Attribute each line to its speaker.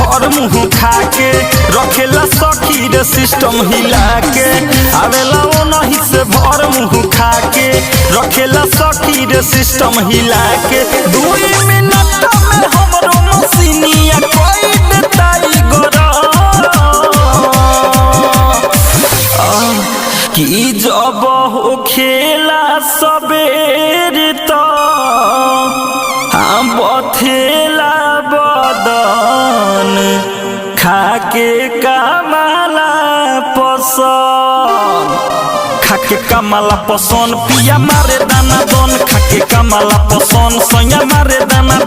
Speaker 1: भर मुँह खाके रखेला सखी रे सिस्टम हिला के। आवेला वो नहीं से भर मुँह खाके रखेला सखी रे सिस्टम हिला के। 2 मिनट में हमरो मसीनिया कोई देताई गोरा कि जब हो खेला सबेर तो बथेला बदन खाके कमला पसंद। खाके कमला पसंद पिया मारे दाना दन खाके कमला पसंद सैया मारे दाना।